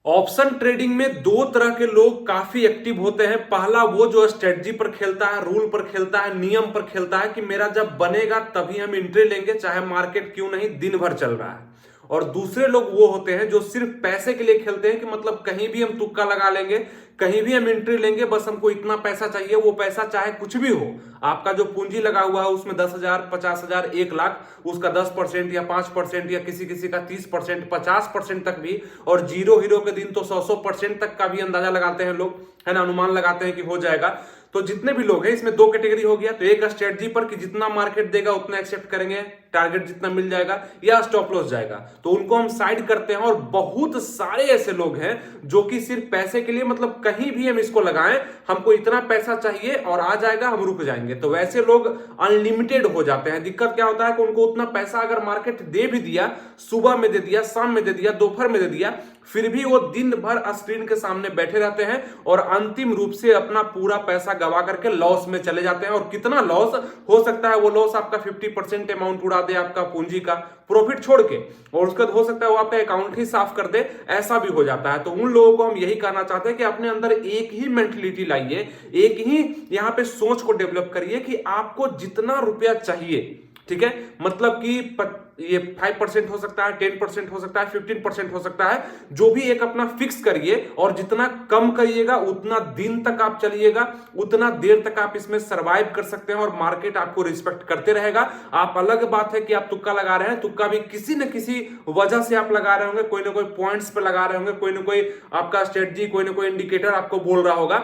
Option trading में दो तरह के लोग काफी एक्टिव होते हैं। पहला वो जो स्ट्रेटजी पर खेलता है, रूल पर खेलता है, नियम पर खेलता है कि मेरा जब बनेगा तभी हम एंट्री लेंगे, चाहे मार्केट क्यों नहीं दिन भर चल रहा है। और दूसरे लोग वो होते हैं जो सिर्फ पैसे के लिए खेलते हैं कि मतलब कहीं भी हम तुक्का लगा लेंगे, कहीं भी हम एंट्री लेंगे, बस हमको इतना पैसा चाहिए। वो पैसा चाहे कुछ भी हो, आपका जो पूंजी लगा हुआ है उसमें 10,000, 50,000, 1 लाख, उसका 10% या 5% या किसी किसी का 30%, 50% तक भी, और जीरो हीरो के दिन तो 100% तक का भी अंदाजा लगाते हैं लोग, है ना, अनुमान लगाते हैं कि हो जाएगा। तो जितने भी लोग हैं इसमें दो कैटेगरी हो गया। तो एक स्ट्रेटजी पर कि जितना मार्केट देगा उतना एक्सेप्ट करेंगे, टारगेट जितना मिल जाएगा, या स्टॉप लॉस जाएगा तो उनको हम साइड करते हैं। और बहुत सारे ऐसे लोग हैं जो कि सिर्फ पैसे के लिए, मतलब कहीं भी हम इसको लगाएं, हमको इतना पैसा चाहिए और आ जाएगा, हम रुक जाएंगे। तो वैसे लोग अनलिमिटेड हो जाते हैं। दिक्कत क्या होता है कि उनको उतना पैसा अगर मार्केट दे भी दिया, सुबह में दे दिया, शाम में दे दिया, दोपहर में दे दिया, फिर भी वो दिन भर स्क्रीन के सामने बैठे रहते हैं और अंतिम रूप से अपना पूरा पैसा गवा करके लॉस में चले जाते हैं। और कितना लॉस हो सकता है, वो लॉस आपका 50% अमाउंट उड़ा दे आपका पूंजी का, प्रॉफिट छोड़ के, और उसका हो सकता है वो आपका अकाउंट ही साफ कर दे, ऐसा भी हो जाता है। तो उन लोगों को हम यही कहना चाहते हैं कि अपने अंदर एक ही मेंटलिटी लाइए, एक ही यहां पे सोच को डेवलप करिए कि आपको जितना रुपया चाहिए, ठीक है, मतलब कि ये 5% हो सकता है, 10% हो सकता है, 15% हो सकता है, जो भी एक अपना फिक्स करिए। और जितना कम करिएगा उतना दिन तक आप चलिएगा, उतना देर तक आप इसमें सरवाइव कर सकते हैं और मार्केट आपको रिस्पेक्ट करते रहेगा। आप, अलग बात है कि आप तुक्का लगा रहे हैं, तुक्का भी किसी न किसी वजह से आप लगा रहे होंगे, कोई ना कोई पॉइंट्स पे लगा रहे होंगे, कोई ना कोई आपका स्ट्रेटजी, कोई ना कोई इंडिकेटर आपको बोल रहा होगा,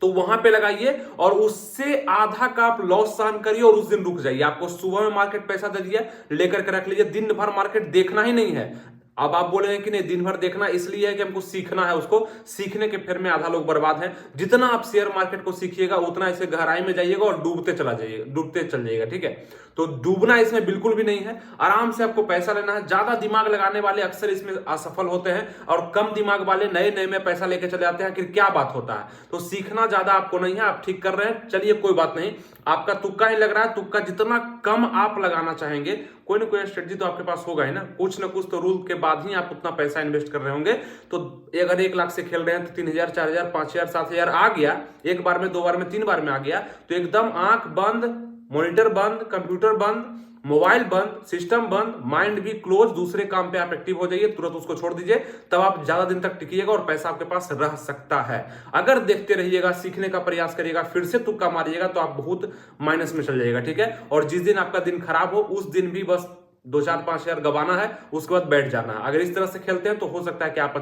तो वहां पे लगाइए और उससे आधा का आप लॉस सहन करिए और उस दिन रुक जाइए। आपको सुबह में मार्केट पैसा दे दिया, लेकर के रख लीजिए, दिन भर मार्केट देखना ही नहीं है। अब आप बोलेंगे कि नहीं, दिन भर देखना इसलिए है कि हमको सीखना है, उसको सीखने के फेर में आधा लोग बर्बाद हैं। जितना आप शेयर मार्केट को सीखिएगा उतना इसे गहराई में जाइएगा और डूबते चला जाइएगा, डूबते चल जाइएगा, ठीक है। तो डूबना इसमें बिल्कुल भी नहीं है, आराम से आपको पैसा लेना है। ज्यादा दिमाग लगाने वाले अक्सर इसमें असफल होते हैं और कम दिमाग वाले नए नए में पैसा लेके चले आते हैं। आखिर क्या बात होता है? तो सीखना ज्यादा आपको नहीं है, आप ठीक कर रहे हैं, चलिए कोई बात नहीं। आपका तुक्का ही लग रहा है, तुक्का जितना कम आप लगाना चाहेंगे, कोई ना कोई स्ट्रेटजी तो आपके पास होगा ही ना, कुछ ना कुछ तो रूल के बाद ही आप उतना पैसा इन्वेस्ट कर रहे होंगे। तो अगर 1 लाख से खेल रहे हैं तो 3,000, 4,000, 5,000, 7,000 आ गया, एक बार में, 2 बार में, 3 बार में आ गया, तो एकदम आंख बंद, मॉनिटर बंद, कंप्यूटर बंद, मोबाइल बंद, सिस्टम बंद, माइंड भी क्लोज, दूसरे काम पे आप एक्टिव हो जाइए, तुरंत उसको छोड़ दीजिए, तब आप ज्यादा दिन तक टिकिएगा और पैसा आपके पास रह सकता है। अगर देखते रहिएगा, सीखने का प्रयास करिएगा, फिर से तुक्का मारिएगा, तो आप बहुत माइनस में चल जाइएगा, ठीक है। और जिस दिन आपका दिन खराब हो उस दिन भी बस 2, 4, 5 हजार गवाना है, उसके बाद बैठ जाना है। अगर इस तरह से खेलते हैं तो हो सकता है कि आप